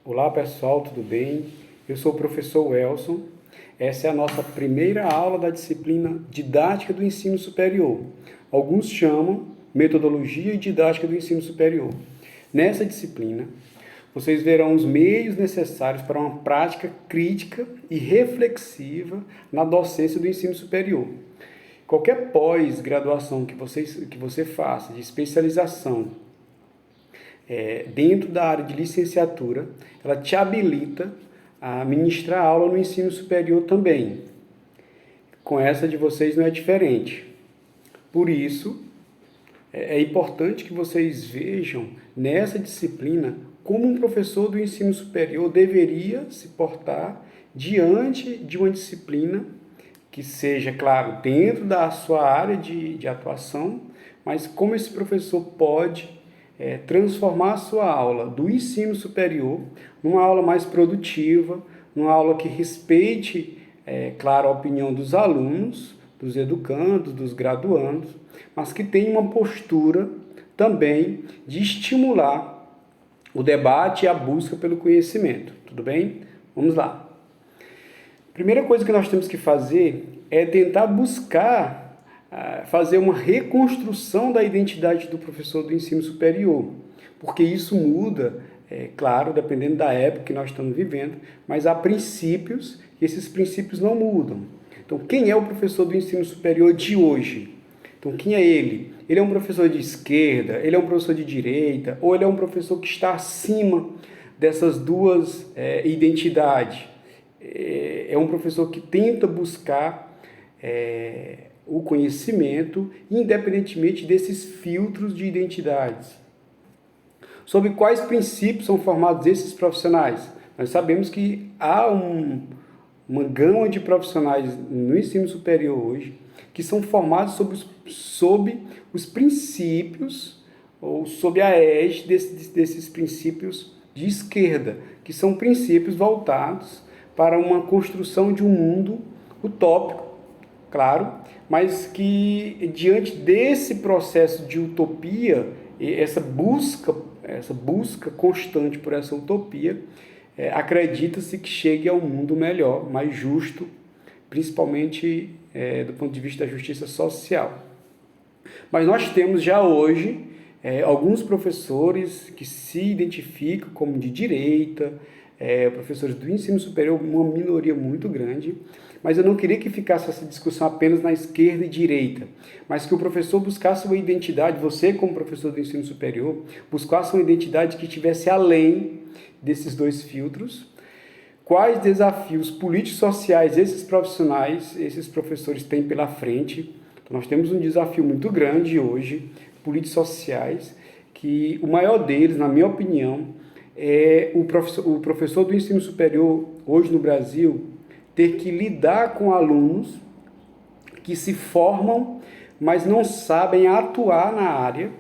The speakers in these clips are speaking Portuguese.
Olá pessoal, tudo bem? Eu sou o professor Welson. Essa é a nossa primeira aula da disciplina Didática do Ensino Superior. Alguns chamam Metodologia e Didática do Ensino Superior. Nessa disciplina, vocês verão os meios necessários para uma prática crítica e reflexiva na docência do ensino superior. Qualquer pós-graduação que você faça, de especialização, dentro da área de licenciatura, ela te habilita a ministrar aula no ensino superior também. Com essa de vocês não é diferente. Por isso, é importante que vocês vejam nessa disciplina como um professor do ensino superior deveria se portar diante de uma disciplina que seja, claro, dentro da sua área de atuação, mas como esse professor pode transformar a sua aula do ensino superior numa aula mais produtiva, numa aula que respeite, claro, a opinião dos alunos, dos educandos, dos graduandos, mas que tenha uma postura também de estimular o debate e a busca pelo conhecimento. Tudo bem? Vamos lá. A primeira coisa que nós temos que fazer é tentar buscar fazer uma reconstrução da identidade do professor do ensino superior, porque isso muda, claro, dependendo da época que nós estamos vivendo, mas há princípios e esses princípios não mudam. Então, quem é o professor do ensino superior de hoje? Então, quem é ele? Ele é um professor de esquerda, ele é um professor de direita, ou ele é um professor que está acima dessas duas identidades? É um professor que tenta buscar o conhecimento, independentemente desses filtros de identidades. Sobre quais princípios são formados esses profissionais? Nós sabemos que há uma gama de profissionais no ensino superior hoje que são formados sob os princípios ou sob a égide desses princípios de esquerda, que são princípios voltados para uma construção de um mundo utópico, claro, mas que diante desse processo de utopia, essa busca constante por essa utopia, acredita-se que chegue a um mundo melhor, mais justo, principalmente do ponto de vista da justiça social. Mas nós temos já hoje alguns professores que se identificam como de direita, professores do ensino superior, uma minoria muito grande, mas eu não queria que ficasse essa discussão apenas na esquerda e direita, mas que o professor buscasse uma identidade, você como professor do ensino superior, buscasse uma identidade que estivesse além desses dois filtros. Quais desafios políticos sociais esses profissionais, esses professores têm pela frente? Então, nós temos um desafio muito grande hoje, políticos sociais, que o maior deles, na minha opinião, é o professor do ensino superior, hoje no Brasil, ter que lidar com alunos que se formam, mas não sabem atuar na área,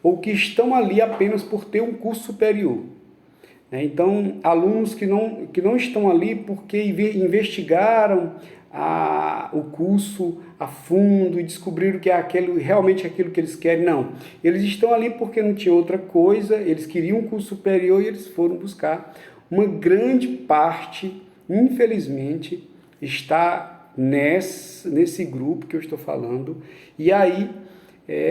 ou que estão ali apenas por ter um curso superior. Então, alunos que não estão ali porque investigaram o curso a fundo e descobriram que é realmente aquilo que eles querem. Não, eles estão ali porque não tinha outra coisa, eles queriam um curso superior e eles foram buscar. Uma grande parte, infelizmente, está nesse grupo que eu estou falando, e aí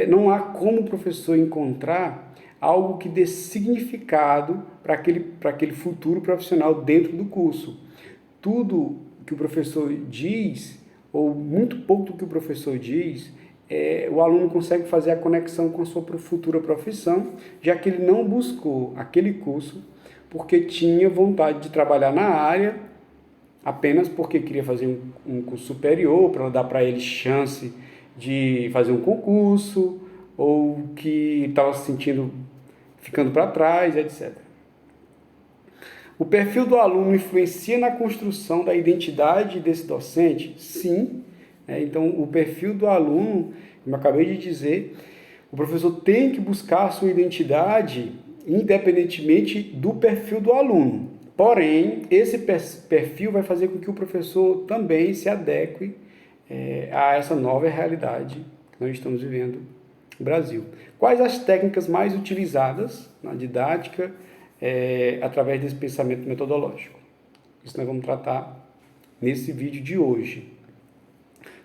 não há como o professor encontrar algo que dê significado para aquele futuro profissional dentro do curso. Tudo que o professor diz, ou muito pouco do que o professor diz, o aluno consegue fazer a conexão com a sua futura profissão, já que ele não buscou aquele curso porque tinha vontade de trabalhar na área, apenas porque queria fazer um curso superior, para dar para ele chance de fazer um concurso, ou que estava se sentindo ficando para trás, etc. O perfil do aluno influencia na construção da identidade desse docente? Sim. Então, o perfil do aluno, como eu acabei de dizer, o professor tem que buscar a sua identidade independentemente do perfil do aluno. Porém, esse perfil vai fazer com que o professor também se adeque a essa nova realidade que nós estamos vivendo no Brasil. Quais as técnicas mais utilizadas na didática através desse pensamento metodológico. Isso nós vamos tratar nesse vídeo de hoje.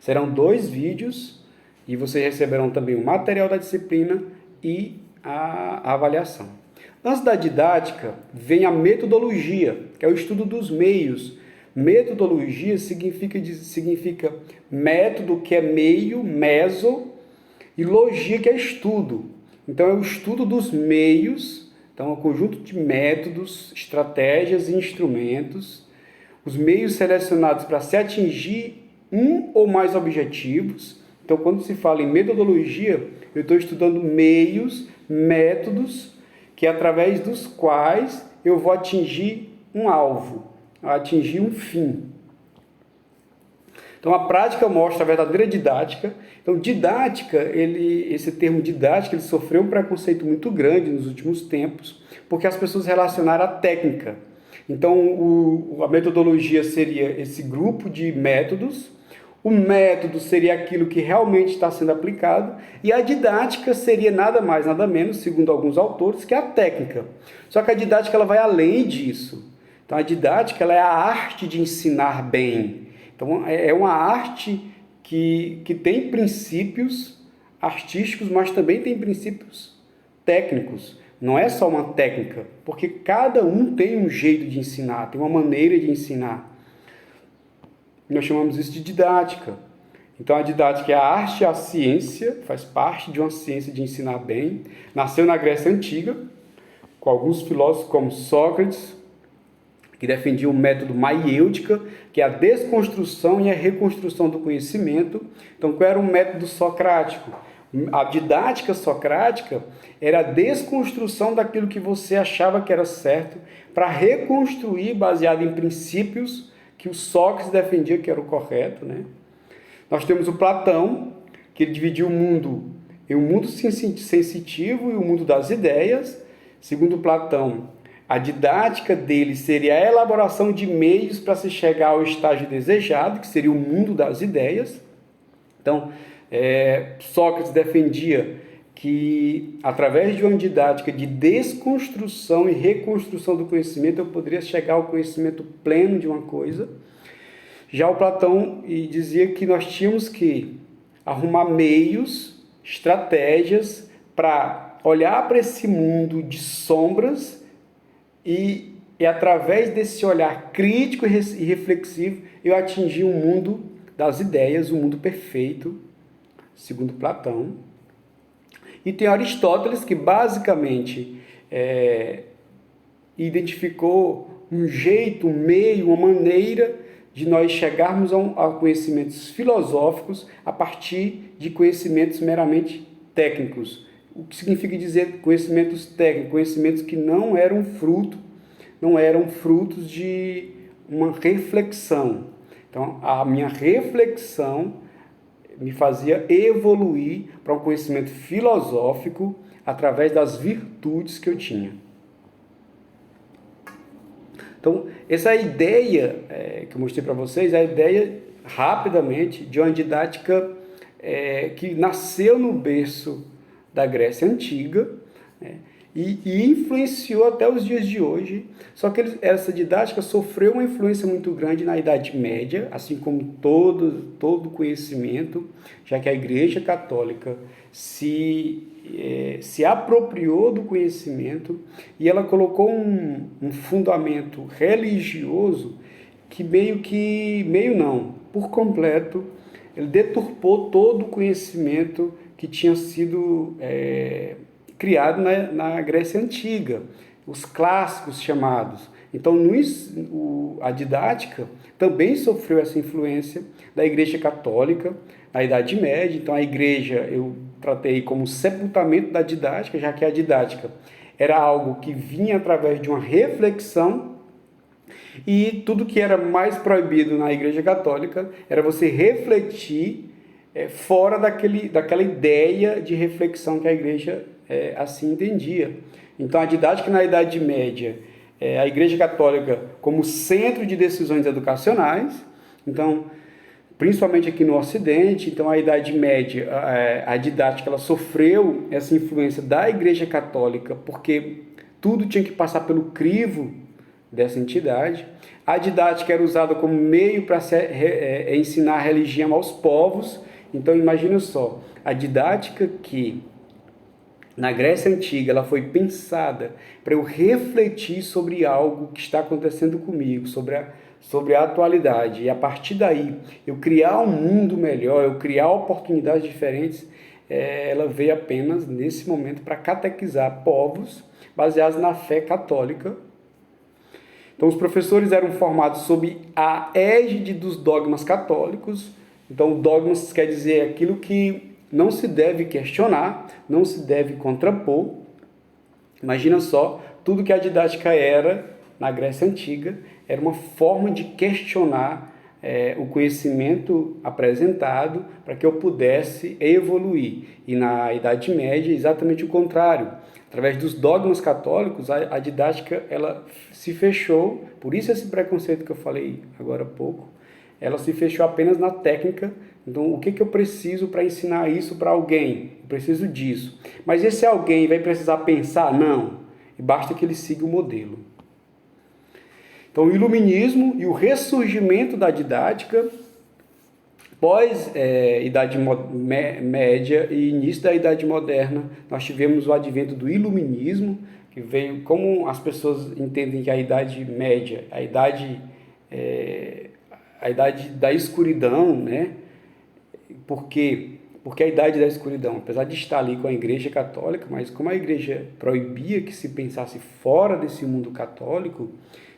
Serão 2 vídeos e vocês receberão também o material da disciplina e a avaliação. Antes da didática, vem a metodologia, que é o estudo dos meios. Metodologia significa método, que é meio, meso, e logia, que é estudo. Então, é o estudo dos meios, então é um conjunto de métodos, estratégias e instrumentos, os meios selecionados para se atingir um ou mais objetivos. Então, quando se fala em metodologia, eu estou estudando meios, métodos, que é através dos quais eu vou atingir um alvo, atingir um fim. Então, a prática mostra a verdadeira didática. Então, didática, esse termo didática, ele sofreu um preconceito muito grande nos últimos tempos, porque as pessoas relacionaram a técnica. Então, a metodologia seria esse grupo de métodos, o método seria aquilo que realmente está sendo aplicado, e a didática seria nada mais, nada menos, segundo alguns autores, que a técnica. Só que a didática ela vai além disso. Então, a didática ela é a arte de ensinar bem. Então, é uma arte que tem princípios artísticos, mas também tem princípios técnicos. Não é só uma técnica, porque cada um tem um jeito de ensinar, tem uma maneira de ensinar. Nós chamamos isso de didática. Então, a didática é a arte e a ciência, faz parte de uma ciência de ensinar bem. Nasceu na Grécia Antiga, com alguns filósofos como Sócrates, que defendiam o método maiêutica, que é a desconstrução e a reconstrução do conhecimento. Então, qual era o método socrático? A didática socrática era a desconstrução daquilo que você achava que era certo para reconstruir baseado em princípios que o Sócrates defendia que era o correto, né? Nós temos o Platão, que ele dividiu o mundo em um mundo sensitivo e o mundo das ideias. Segundo Platão, a didática dele seria a elaboração de meios para se chegar ao estágio desejado, que seria o mundo das ideias. Então, Sócrates defendia que, através de uma didática de desconstrução e reconstrução do conhecimento, eu poderia chegar ao conhecimento pleno de uma coisa. Já o Platão dizia que nós tínhamos que arrumar meios, estratégias, para olhar para esse mundo de sombras e através desse olhar crítico e reflexivo, eu atingir um mundo das ideias, um mundo perfeito, segundo Platão. E tem Aristóteles, que basicamente identificou um jeito, um meio, uma maneira de nós chegarmos a conhecimentos filosóficos a partir de conhecimentos meramente técnicos. O que significa dizer conhecimentos técnicos? Conhecimentos que não eram frutos de uma reflexão. Então, a minha reflexão me fazia evoluir para um conhecimento filosófico através das virtudes que eu tinha. Então, essa ideia que eu mostrei para vocês, é a ideia, rapidamente, de uma didática que nasceu no berço da Grécia Antiga, né, e influenciou até os dias de hoje. Só que essa didática sofreu uma influência muito grande na Idade Média, assim como todo conhecimento, já que a Igreja Católica se apropriou do conhecimento e ela colocou um fundamento religioso que por completo, ele deturpou todo o conhecimento que tinha sido criado na Grécia Antiga, os clássicos chamados. Então, a didática também sofreu essa influência da Igreja Católica na Idade Média. Então, a Igreja eu tratei como sepultamento da didática, já que a didática era algo que vinha através de uma reflexão, e tudo que era mais proibido na Igreja Católica era você refletir fora daquela ideia de reflexão que a Igreja assim entendia. Então, a didática na Idade Média, a Igreja Católica como centro de decisões educacionais. Então, principalmente aqui no Ocidente, então a Idade Média, a didática ela sofreu essa influência da Igreja Católica, porque tudo tinha que passar pelo crivo dessa entidade. A didática era usada como meio para ensinar a religião aos povos. Então imagina só, a didática que na Grécia Antiga ela foi pensada para eu refletir sobre algo que está acontecendo comigo, sobre a atualidade, e a partir daí eu criar um mundo melhor, eu criar oportunidades diferentes, ela veio apenas nesse momento para catequizar povos baseados na fé católica. Então os professores eram formados sob a égide dos dogmas católicos. Então dogmas quer dizer aquilo que não se deve questionar, não se deve contrapor. Imagina só, tudo que a didática era na Grécia Antiga era uma forma de questionar o conhecimento apresentado para que eu pudesse evoluir. E na Idade Média, exatamente o contrário. Através dos dogmas católicos, a didática ela se fechou, por isso esse preconceito que eu falei agora há pouco, ela se fechou apenas na técnica. Então, o que eu preciso para ensinar isso para alguém? Eu preciso disso. Mas esse alguém vai precisar pensar? Não. Basta que ele siga o modelo. Então, o iluminismo e o ressurgimento da didática pós Idade Média e início da Idade Moderna, nós tivemos o advento do iluminismo, que veio, como as pessoas entendem que a Idade Média, a idade da escuridão, né? Por quê? Porque a idade da escuridão, apesar de estar ali com a Igreja Católica, mas como a Igreja proibia que se pensasse fora desse mundo católico,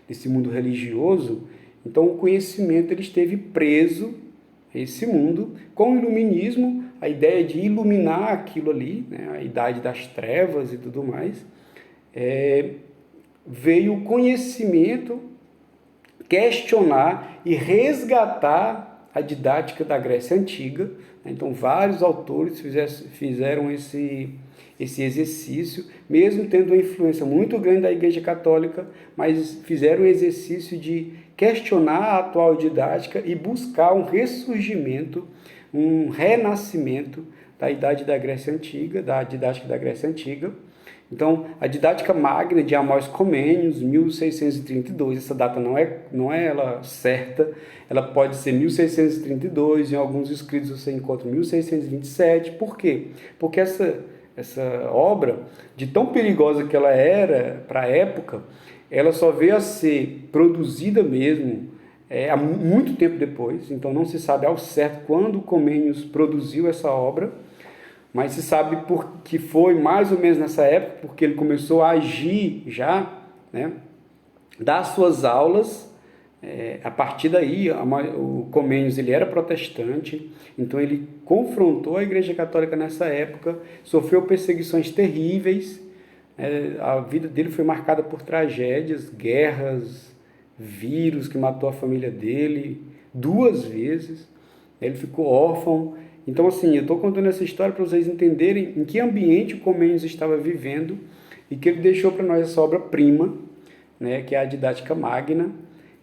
desse mundo religioso, então o conhecimento ele esteve preso a esse mundo. Com o iluminismo, a ideia de iluminar aquilo ali, né, a idade das trevas e tudo mais, veio o conhecimento questionar e resgatar a didática da Grécia Antiga. Então, vários autores fizeram esse exercício, mesmo tendo uma influência muito grande da Igreja Católica, mas fizeram o exercício de questionar a atual didática e buscar um ressurgimento, um renascimento da idade da Grécia Antiga, da didática da Grécia Antiga. Então, a didática magna de Amós Comênios, 1632, essa data não é ela certa, ela pode ser 1632, em alguns escritos você encontra 1627. Por quê? Porque essa obra, de tão perigosa que ela era para a época, ela só veio a ser produzida mesmo há muito tempo depois. Então não se sabe ao certo quando Comênios produziu essa obra, mas se sabe que foi mais ou menos nessa época, porque ele começou a agir já, né, dar suas aulas. A partir daí, o Comênios ele era protestante, então ele confrontou a Igreja Católica nessa época, sofreu perseguições terríveis, a vida dele foi marcada por tragédias, guerras, vírus que matou a família dele 2 vezes, ele ficou órfão. Então, assim, eu estou contando essa história para vocês entenderem em que ambiente o Comênios estava vivendo e que ele deixou para nós essa obra-prima, né, que é a Didática Magna,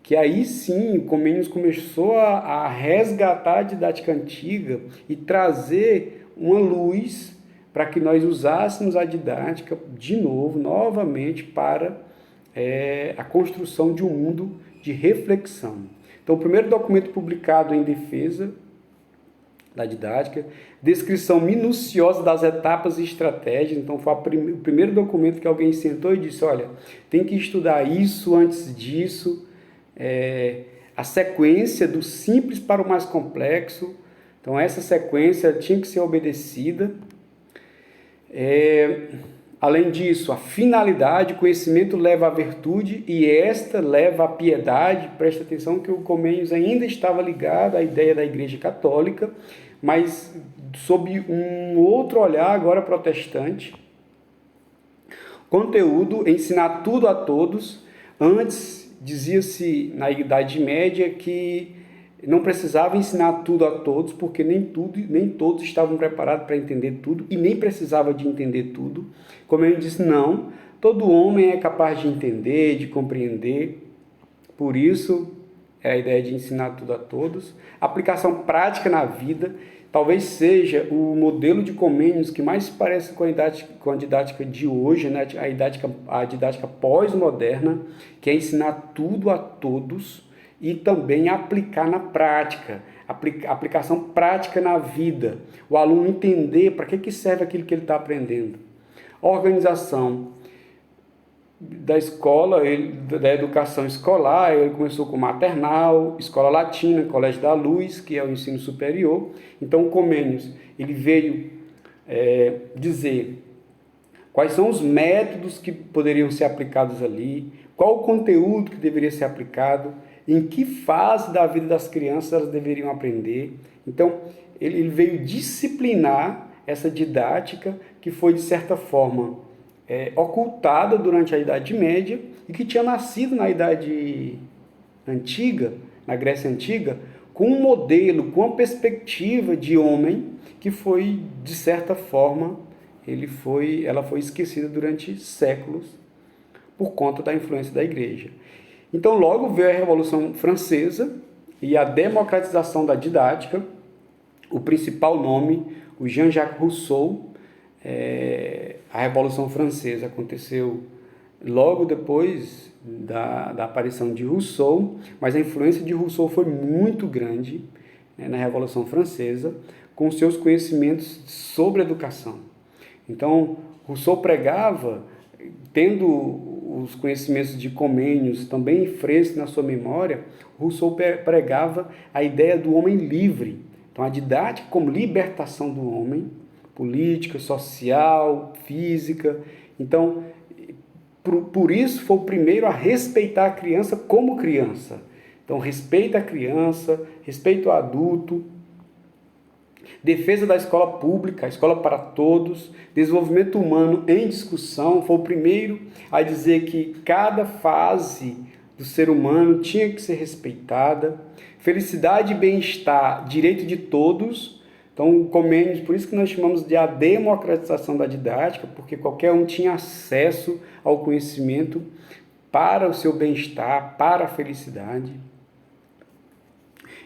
que aí sim o Comênios começou a resgatar a didática antiga e trazer uma luz para que nós usássemos a didática de novo, novamente, para a construção de um mundo de reflexão. Então, o primeiro documento publicado em defesa da didática, descrição minuciosa das etapas e estratégias. Então, foi o primeiro documento que alguém sentou e disse, olha, tem que estudar isso antes disso, a sequência do simples para o mais complexo. Então, essa sequência tinha que ser obedecida. Além disso, a finalidade, o conhecimento leva à virtude e esta leva à piedade. Presta atenção que o Comênios ainda estava ligado à ideia da Igreja Católica, mas sob um outro olhar agora protestante. Conteúdo, ensinar tudo a todos. Antes, dizia-se na Idade Média que não precisava ensinar tudo a todos, porque nem todos estavam preparados para entender tudo e nem precisava de entender tudo. Como ele disse, não, todo homem é capaz de entender, de compreender. Por isso, é a ideia de ensinar tudo a todos. Aplicação prática na vida. talvez seja o modelo de Comênios que mais se parece com a didática de hoje, né? A didática pós-moderna, que é ensinar tudo a todos e também aplicar na prática, aplicação prática na vida, o aluno entender para que serve aquilo que ele está aprendendo. Organização da escola, da educação escolar, ele começou com maternal, escola latina, colégio da luz, que é o ensino superior. Então o Comênios, ele veio dizer quais são os métodos que poderiam ser aplicados ali, qual o conteúdo que deveria ser aplicado, em que fase da vida das crianças elas deveriam aprender. Então ele veio disciplinar essa didática que foi, de certa forma, ocultada durante a Idade Média e que tinha nascido na Idade Antiga, na Grécia Antiga, com um modelo, com uma perspectiva de homem que foi, de certa forma, ela foi esquecida durante séculos por conta da influência da Igreja. Então logo veio a Revolução Francesa e a democratização da didática. O principal nome, o Jean-Jacques Rousseau. A Revolução Francesa aconteceu logo depois da aparição de Rousseau, mas a influência de Rousseau foi muito grande, né, na Revolução Francesa, com seus conhecimentos sobre educação. Então, Rousseau pregava, tendo os conhecimentos de Comênios também frescos na sua memória, Rousseau pregava a ideia do homem livre. Então, a didática como libertação do homem, política, social, física. Então, por isso foi o primeiro a respeitar a criança como criança. Então, respeita a criança, respeita o adulto, defesa da escola pública, a escola para todos, desenvolvimento humano em discussão. Foi o primeiro a dizer que cada fase do ser humano tinha que ser respeitada. Felicidade e bem-estar, direito de todos. Então, o Comênios, por isso que nós chamamos de a democratização da didática, porque qualquer um tinha acesso ao conhecimento para o seu bem-estar, para a felicidade.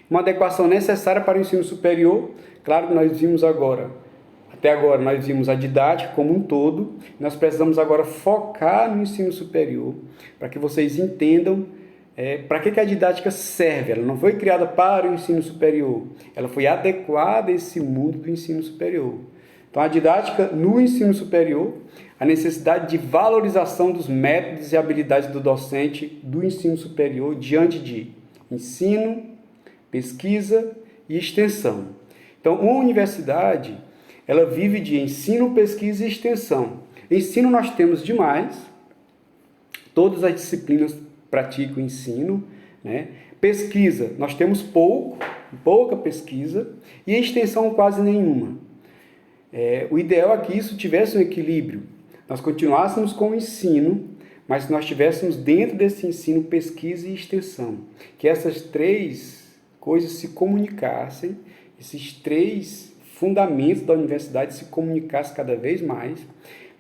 Uma adequação necessária para o ensino superior. Claro que nós vimos até agora nós vimos a didática como um todo, nós precisamos agora focar no ensino superior, para que vocês entendam para que a didática serve. Ela não foi criada para o ensino superior, ela foi adequada a esse mundo do ensino superior. Então, a didática no ensino superior, a necessidade de valorização dos métodos e habilidades do docente do ensino superior diante de ensino, pesquisa e extensão. Então, uma universidade, ela vive de ensino, pesquisa e extensão. Ensino nós temos demais, todas as disciplinas praticam o ensino, né? Pesquisa, nós temos pouca pesquisa, e extensão quase nenhuma. O ideal é que isso tivesse um equilíbrio. Nós continuássemos com o ensino, mas nós tivéssemos dentro desse ensino pesquisa e extensão. Que essas três coisas se comunicassem, esses três fundamentos da universidade se comunicassem cada vez mais,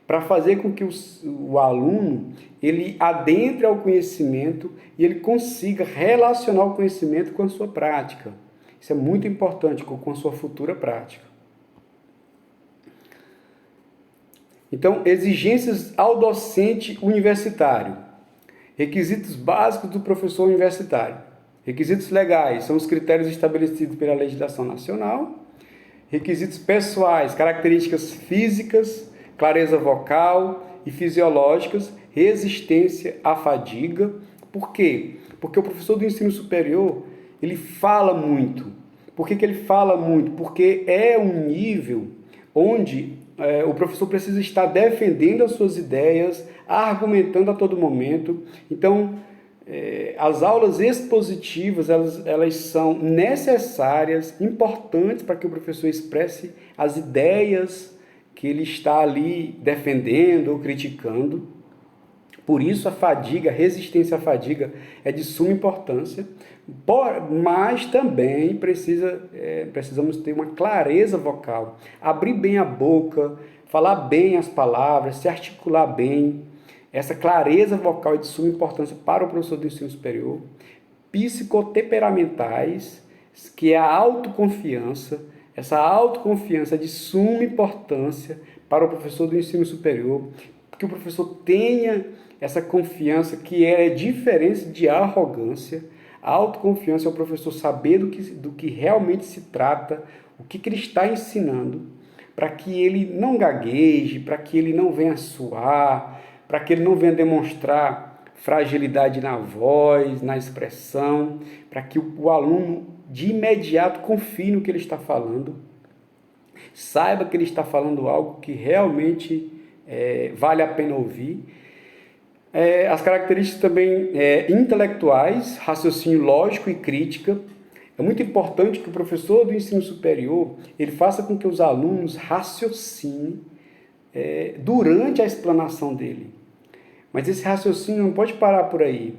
para fazer com que o aluno ele adentre ao conhecimento e ele consiga relacionar o conhecimento com a sua prática. Isso é muito importante, com a sua futura prática. Então, exigências ao docente universitário. Requisitos básicos do professor universitário. Requisitos legais são os critérios estabelecidos pela legislação nacional. Requisitos pessoais, características físicas, clareza vocal e fisiológicas, resistência à fadiga. Por quê? Porque o professor do ensino superior, ele fala muito. Por que ele fala muito? Porque é um nível onde o professor precisa estar defendendo as suas ideias, argumentando a todo momento. Então, as aulas expositivas, elas são necessárias, importantes para que o professor expresse as ideias que ele está ali defendendo ou criticando. Por isso a fadiga, a resistência à fadiga é de suma importância, mas também precisamos ter uma clareza vocal, abrir bem a boca, falar bem as palavras, se articular bem. Essa clareza vocal é de suma importância para o professor do ensino superior. Psicotemperamentais, que é a autoconfiança, Essa autoconfiança é de suma importância para o professor do ensino superior, que o professor tenha essa confiança que é diferente de arrogância. A autoconfiança é o professor saber do que realmente se trata, o que ele está ensinando, para que ele não gagueje, para que ele não venha suar, para que ele não venha demonstrar fragilidade na voz, na expressão, para que o aluno de imediato confie no que ele está falando, saiba que ele está falando algo que realmente vale a pena ouvir. As características também intelectuais, raciocínio lógico e crítica. É muito importante que o professor do ensino superior ele faça com que os alunos raciocinem durante a explanação dele. Mas esse raciocínio não pode parar por aí.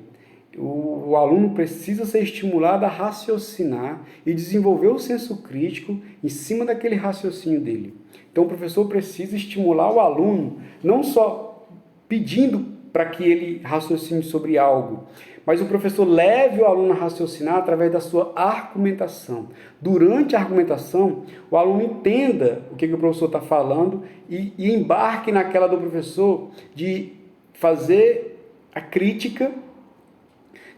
O aluno precisa ser estimulado a raciocinar e desenvolver o senso crítico em cima daquele raciocínio dele. Então, o professor precisa estimular o aluno, não só pedindo para que ele raciocine sobre algo, mas o professor leve o aluno a raciocinar através da sua argumentação. Durante a argumentação, o aluno entenda o que o professor está falando e embarque naquela do professor de fazer a crítica.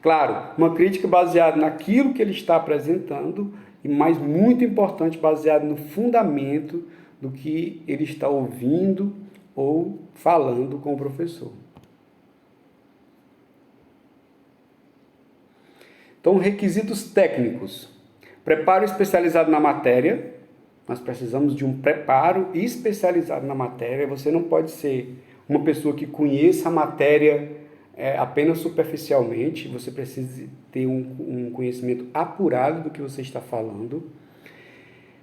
Claro, uma crítica baseada naquilo que ele está apresentando, mas muito importante, baseada no fundamento do que ele está ouvindo ou falando com o professor. Então, requisitos técnicos. Preparo especializado na matéria. Nós precisamos de um preparo especializado na matéria. Você não pode ser uma pessoa que conheça a matéria apenas superficialmente. Você precisa ter um conhecimento apurado do que você está falando,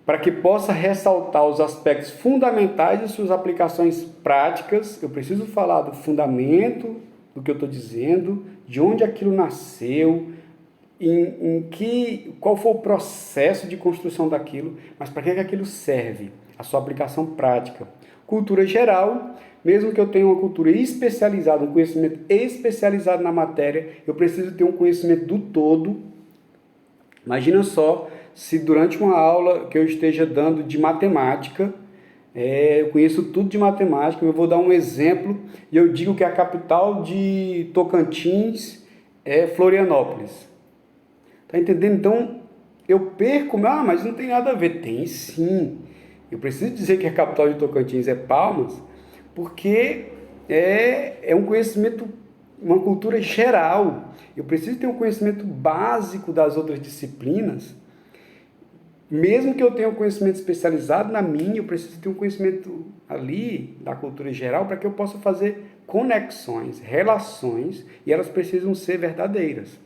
para que possa ressaltar os aspectos fundamentais de suas aplicações práticas. Eu preciso falar do fundamento do que eu estou dizendo, de onde aquilo nasceu, qual foi o processo de construção daquilo, mas para que aquilo serve, a sua aplicação prática. Cultura geral, mesmo que eu tenha uma cultura especializada, um conhecimento especializado na matéria, eu preciso ter um conhecimento do todo. Imagina só, se durante uma aula que eu esteja dando de matemática, eu conheço tudo de matemática, eu vou dar um exemplo e eu digo que a capital de Tocantins é Florianópolis. Tá entendendo? Então, eu perco, mas não tem nada a ver. Tem sim. Eu preciso dizer que a capital de Tocantins é Palmas, porque é um conhecimento, uma cultura geral. Eu preciso ter um conhecimento básico das outras disciplinas. Mesmo que eu tenha um conhecimento especializado na minha, eu preciso ter um conhecimento ali da cultura geral para que eu possa fazer conexões, relações, e elas precisam ser verdadeiras.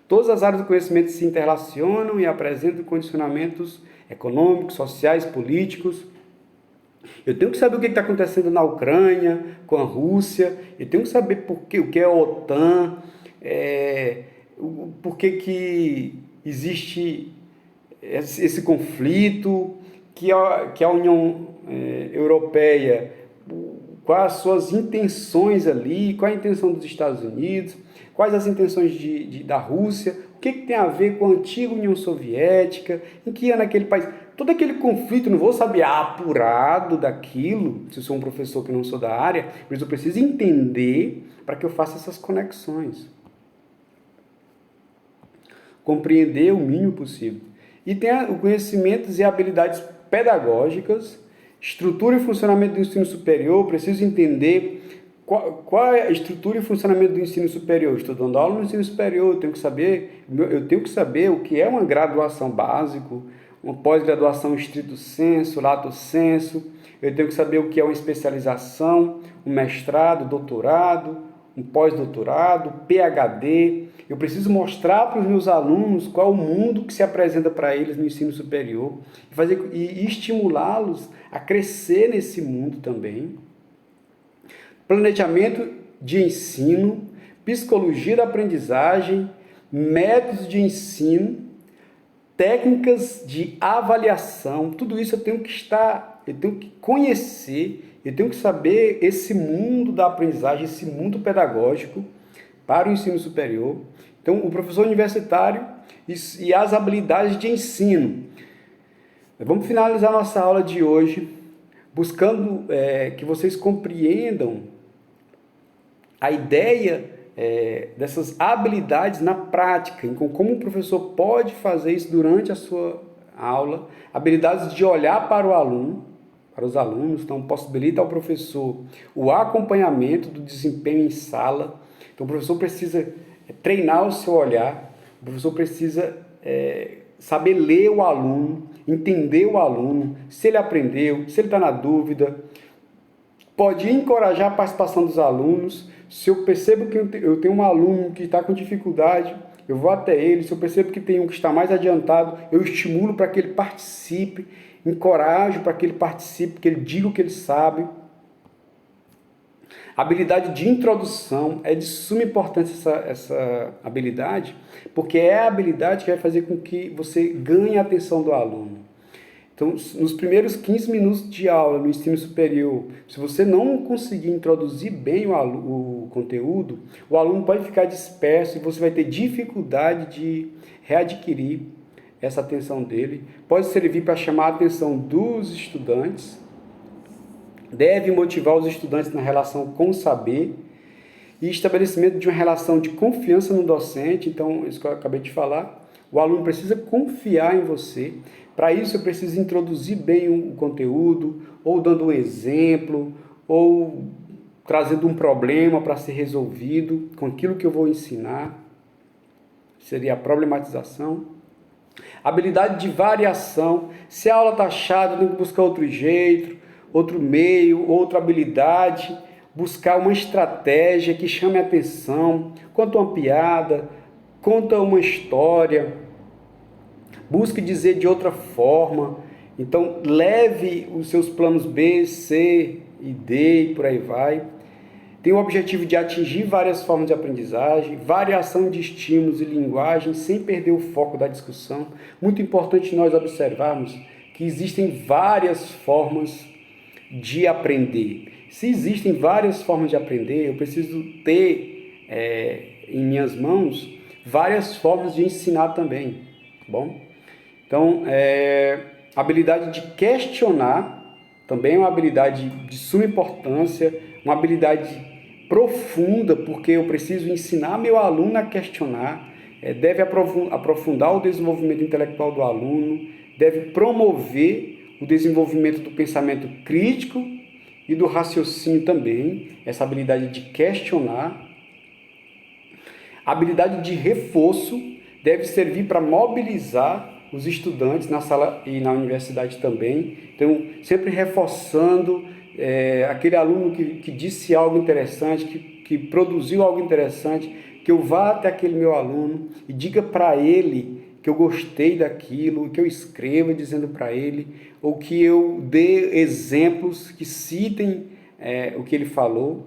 Todas as áreas do conhecimento se interrelacionam e apresentam condicionamentos econômicos, sociais, políticos. Eu tenho que saber o que está acontecendo na Ucrânia, com a Rússia, eu tenho que saber o que é a OTAN, por que existe esse conflito, que a União Europeia, quais as suas intenções ali, qual a intenção dos Estados Unidos, quais as intenções da Rússia, o que tem a ver com a antiga União Soviética, em que ano aquele país... Todo aquele conflito, não vou saber apurado daquilo, se eu sou um professor que não sou da área, mas eu preciso entender para que eu faça essas conexões. Compreender o mínimo possível. E tem o conhecimentos e habilidades pedagógicas, estrutura e funcionamento do ensino superior. Preciso entender qual é a estrutura e funcionamento do ensino superior. Estou dando aula no ensino superior, eu tenho que saber o que é uma graduação básica, uma pós-graduação estrito sensu, lato sensu. Eu tenho que saber o que é uma especialização, um mestrado, doutorado, um pós-doutorado, PhD. Eu preciso mostrar para os meus alunos qual é o mundo que se apresenta para eles no ensino superior e estimulá-los a crescer nesse mundo também. Planejamento de ensino, psicologia da aprendizagem, métodos de ensino, técnicas de avaliação. Tudo isso eu tenho que conhecer, eu tenho que saber esse mundo da aprendizagem, esse mundo pedagógico para o ensino superior. Então, o professor universitário e as habilidades de ensino. Vamos finalizar nossa aula de hoje buscando que vocês compreendam a ideia dessas habilidades na prática, como o professor pode fazer isso durante a sua aula, habilidades de olhar para o aluno, para os alunos, então possibilita ao professor o acompanhamento do desempenho em sala. Então o professor precisa treinar o seu olhar, o professor precisa saber ler o aluno, entender o aluno, se ele aprendeu, se ele está na dúvida. Pode encorajar a participação dos alunos. Se eu percebo que eu tenho um aluno que está com dificuldade, eu vou até ele. Se eu percebo que tem um que está mais adiantado, eu estimulo para que ele participe, encorajo para que ele participe, que ele diga o que ele sabe. A habilidade de introdução é de suma importância essa habilidade, porque é a habilidade que vai fazer com que você ganhe a atenção do aluno. Então, nos primeiros 15 minutos de aula no ensino superior, se você não conseguir introduzir bem o conteúdo, o aluno pode ficar disperso e você vai ter dificuldade de readquirir essa atenção dele. Pode servir para chamar a atenção dos estudantes, deve motivar os estudantes na relação com o saber e estabelecimento de uma relação de confiança no docente. Então, isso que eu acabei de falar, o aluno precisa confiar em você. Para isso, eu preciso introduzir bem o conteúdo, ou dando um exemplo, ou trazendo um problema para ser resolvido com aquilo que eu vou ensinar. Seria a problematização. Habilidade de variação. Se a aula está chata, eu tenho que buscar outro jeito, outro meio, outra habilidade, buscar uma estratégia que chame a atenção, conta uma piada, conta uma história, busque dizer de outra forma. Então, leve os seus planos B, C e D e por aí vai. Tem o objetivo de atingir várias formas de aprendizagem, variação de estímulos e linguagem, sem perder o foco da discussão. Muito importante nós observarmos que existem várias formas de aprender. Se existem várias formas de aprender, eu preciso ter em minhas mãos várias formas de ensinar também, tá bom? Então, a habilidade de questionar também é uma habilidade de suma importância, uma habilidade profunda, porque eu preciso ensinar meu aluno a questionar, deve aprofundar o desenvolvimento intelectual do aluno, deve promover o desenvolvimento do pensamento crítico e do raciocínio também, essa habilidade de questionar. A habilidade de reforço deve servir para mobilizar os estudantes na sala e na universidade também. Então, sempre reforçando aquele aluno que disse algo interessante, que produziu algo interessante, que eu vá até aquele meu aluno e diga para ele que eu gostei daquilo, que eu escreva dizendo para ele, ou que eu dê exemplos que citem o que ele falou.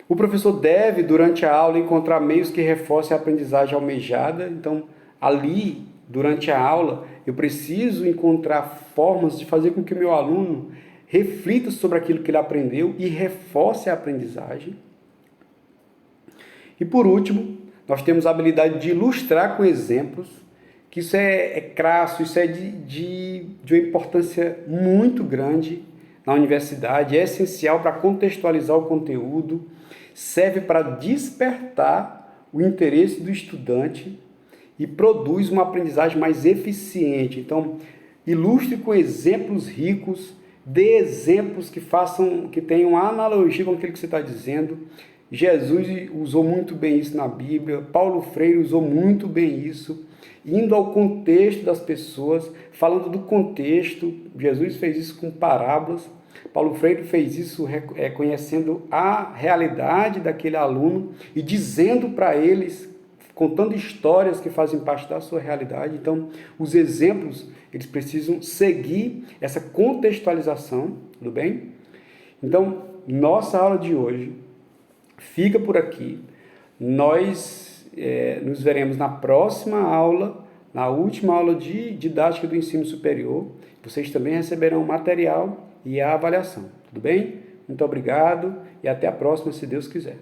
O professor deve, durante a aula, encontrar meios que reforcem a aprendizagem almejada. Então, ali, durante a aula, eu preciso encontrar formas de fazer com que o meu aluno reflita sobre aquilo que ele aprendeu e reforce a aprendizagem. E, por último, nós temos a habilidade de ilustrar com exemplos, que isso é crasso, isso é de uma importância muito grande na universidade, é essencial para contextualizar o conteúdo, serve para despertar o interesse do estudante e produz uma aprendizagem mais eficiente. Então, ilustre com exemplos ricos, dê exemplos que tenham analogia com aquilo que você está dizendo. Jesus usou muito bem isso na Bíblia, Paulo Freire usou muito bem isso, indo ao contexto das pessoas, falando do contexto. Jesus fez isso com parábolas, Paulo Freire fez isso conhecendo a realidade daquele aluno e dizendo para eles, contando histórias que fazem parte da sua realidade. Então, os exemplos, eles precisam seguir essa contextualização, tudo bem? Então, nossa aula de hoje fica por aqui. Nós nos veremos na próxima aula, na última aula de didática do ensino superior. Vocês também receberão o material e a avaliação. Tudo bem? Muito obrigado e até a próxima, se Deus quiser.